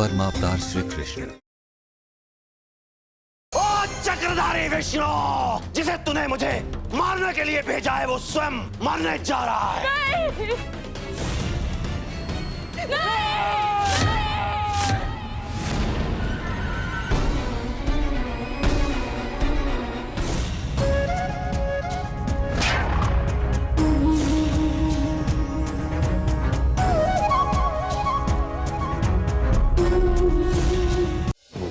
परमावतार श्री कृष्ण। ओ चक्रधारी विष्णु, जिसे तूने मुझे मारने के लिए भेजा है वो स्वयं मरने जा रहा है। नहीं! नहीं!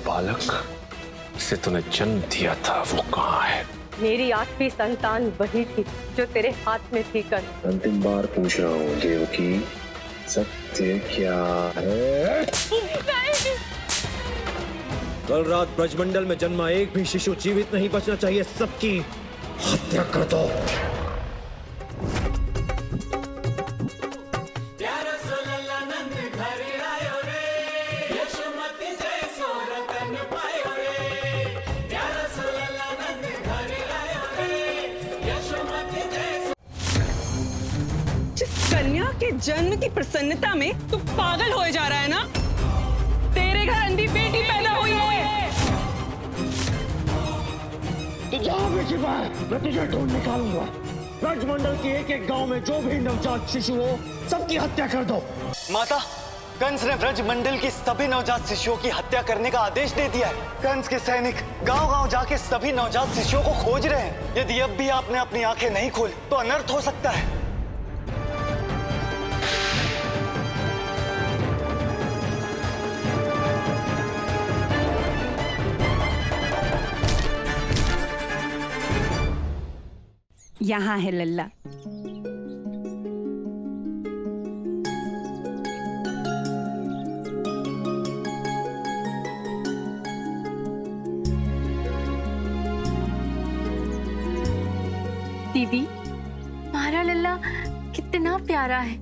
बालक से तूने जन्म दिया था वो कहाँ है? मेरी 8वीं संतान वही थी जो तेरे हाथ में थी कल। अंतिम बार पूछ रहा हूँ देवकी, सत्य क्या है? कल रात ब्रजमंडल में जन्मा एक भी शिशु जीवित नहीं बचना चाहिए, सबकी हत्या कर दो। कन्या के जन्म की प्रसन्नता में तू पागल हो जा रहा है ना? तेरे घर अंधी बेटी पैदा हुई है। तू जहाँ भी छिपा है मैं तुझे ढूंढ निकालूंगा। ब्रजमंडल के एक एक गांव में जो भी नवजात शिशु हो सबकी हत्या कर दो। माता, कंस ने ब्रजमंडल की सभी नवजात शिशुओं की हत्या करने का आदेश दे दिया है। कंस के सैनिक गांव-गांव जाके सभी नवजात शिशुओं को खोज रहे हैं। यदि अब भी आपने अपनी आंखें नहीं खोली तो अनर्थ हो सकता है। यहाँ है लल्ला। दीदी, हमारा लल्ला कितना प्यारा है,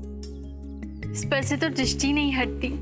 इस पर से तो दृष्टि नहीं हटती।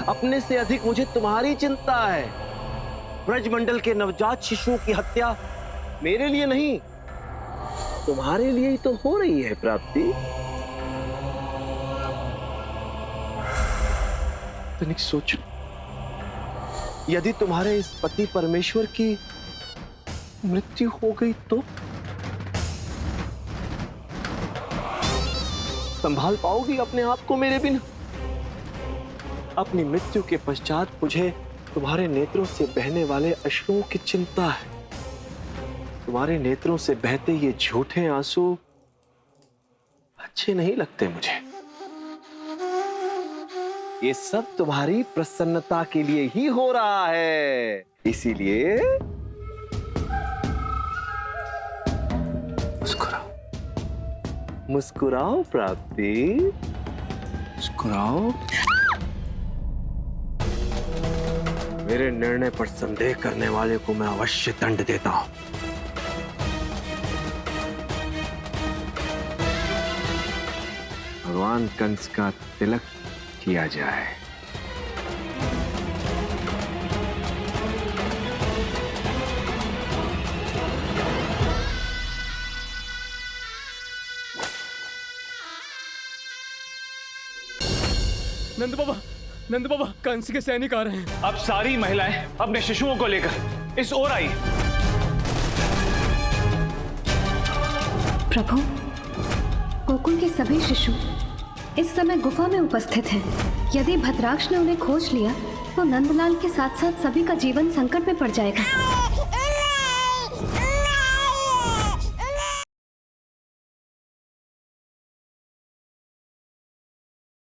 अपने से अधिक मुझे तुम्हारी चिंता है। ब्रजमंडल के नवजात शिशुओं की हत्या मेरे लिए नहीं, तुम्हारे लिए ही तो हो रही है प्राप्ति। तनिक सोचो, यदि तुम्हारे इस पति परमेश्वर की मृत्यु हो गई तो संभाल पाओगी अपने आप को मेरे बिना? अपनी मृत्यु के पश्चात मुझे तुम्हारे नेत्रों से बहने वाले अश्रुओं की चिंता है। तुम्हारे नेत्रों से बहते ये झूठे आंसू अच्छे नहीं लगते मुझे। ये सब तुम्हारी प्रसन्नता के लिए ही हो रहा है, इसीलिए मुस्कुराओ, मुस्कुराओ प्राप्ति, मुस्कुराओ। मेरे निर्णय पर संदेह करने वाले को मैं अवश्य दंड देता हूं। भगवान कंस का तिलक किया जाए। नंद बाबा कंस के सैनिक आ रहे हैं। अब सारी महिलाएं अपने शिशुओं को लेकर इस ओर आई। प्रभु, गोकुल के सभी शिशु इस समय गुफा में उपस्थित हैं। यदि भद्राक्ष ने उन्हें खोज लिया तो नंदलाल के साथ साथ सभी का जीवन संकट में पड़ जाएगा।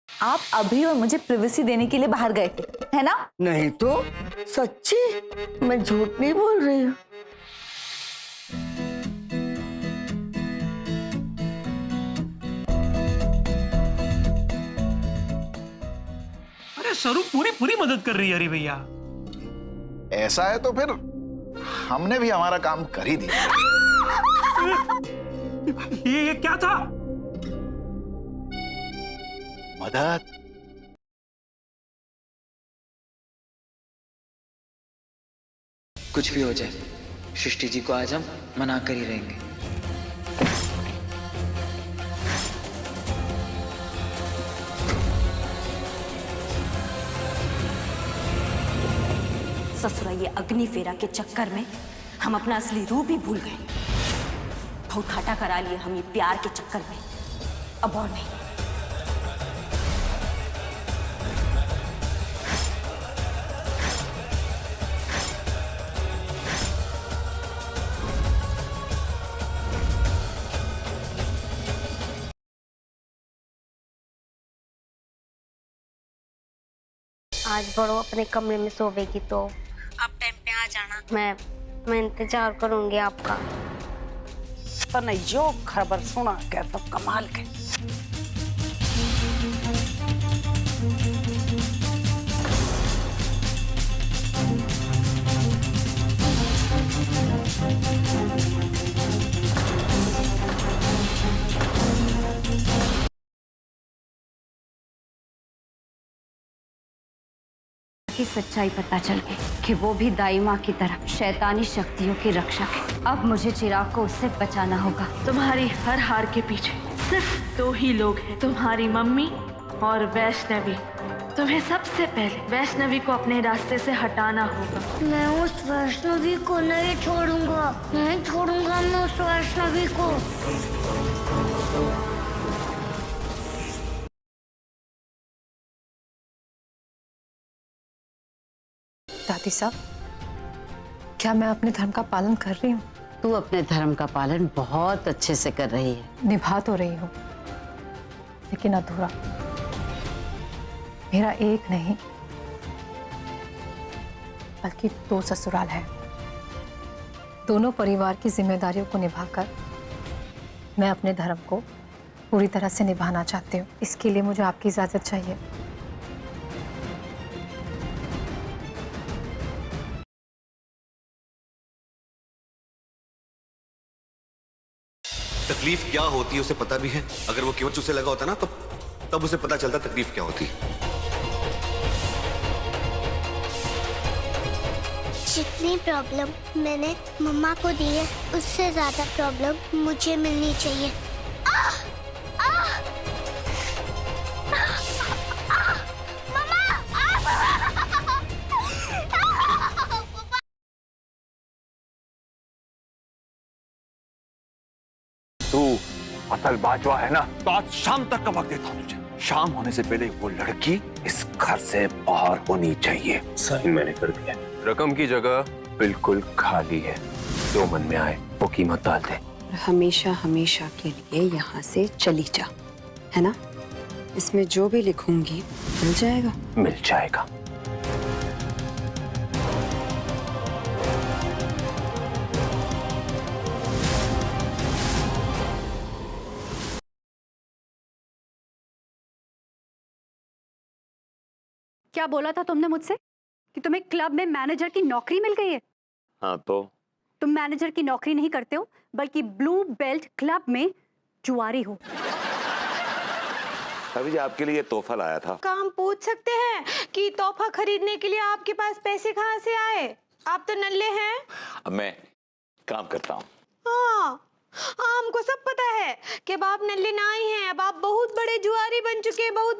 आप अभी और मुझे प्रिवेसी देने के लिए बाहर गए थे, है ना? नहीं तो सच्ची, मैं झूठ नहीं बोल रही हूँ। अरे सरू पूरी मदद कर रही है। अरे भैया, ऐसा है तो फिर हमने भी हमारा काम कर ही दिया। ये क्या था? मदद। कुछ भी हो जाए, सृष्टि जी को आज हम मना कर ही रहेंगे। ससुरा, ये अग्नि फेरा के चक्कर में हम अपना असली रूप ही भूल गए। बहुत घाटा करा लिए हम ये प्यार के चक्कर में, अब और नहीं। आज बड़ो अपने कमरे में सोवेगी तो आप टाइम पे आ जाना। मैं इंतजार करूंगी आपका। तने जो खबर सुना के तो कमाल के। की सच्चाई पता चल गई कि वो भी दाई माँ की तरह शैतानी शक्तियों की रक्षक है। अब मुझे चिराग को उससे बचाना होगा। तुम्हारी हर हार के पीछे सिर्फ 2 ही लोग हैं, तुम्हारी मम्मी और वैष्णवी। तुम्हें सबसे पहले वैष्णवी को अपने रास्ते से हटाना होगा। मैं उस वैष्णवी को नहीं छोड़ूंगा, नहीं छोड़ूंगा मैं उस वैष्णवी को। दादी साहब, क्या मैं अपने धर्म का पालन कर रही हूँ? तू अपने धर्म का पालन बहुत अच्छे से कर रही है। निभा तो रही हूँ, लेकिन अधूरा। मेरा एक नहीं बल्कि 2 ससुराल है। दोनों परिवार की जिम्मेदारियों को निभाकर मैं अपने धर्म को पूरी तरह से निभाना चाहती हूँ। इसके लिए मुझे आपकी इजाजत चाहिए। तकलीफ क्या होती है उसे पता भी है। अगर वो केवल उसे लगा होता ना तो तब उसे पता चलता तकलीफ क्या होती। जितनी प्रॉब्लम मैंने मम्मा को दी है उससे ज्यादा प्रॉब्लम मुझे मिलनी चाहिए। तू असल बाजवा है ना, तो आज शाम तक का वक्त देता हूं तुझे। शाम होने से पहले वो लड़की इस घर से बाहर होनी चाहिए। साइन मैंने कर दिया। रकम की जगह बिल्कुल खाली है, जो मन में आए वो कीमत डाल दे। हमेशा हमेशा के लिए यहाँ से चली जा, है ना? इसमें जो भी लिखूंगी मिल जाएगा। मिल जाएगा। क्या बोला था तुमने मुझसे कि तुम्हें क्लब में मैनेजर की नौकरी मिल गई है? हाँ तो तुम मैनेजर की नौकरी नहीं करते हो बल्कि ब्लू बेल्ट क्लब में जुआरी हो। अभी जी आपके लिए तोहफा लाया था। काम पूछ सकते हैं कि तोहफा खरीदने के लिए आपके पास पैसे कहाँ से आए? आप तो नल्ले हैं। अब मैं काम करता हूँ। हाँ, हमको सब पता है कि अब आप नल्ले ना ही हैं, अब आप बहुत बड़े जुआरी बन चुके हैं, बहुत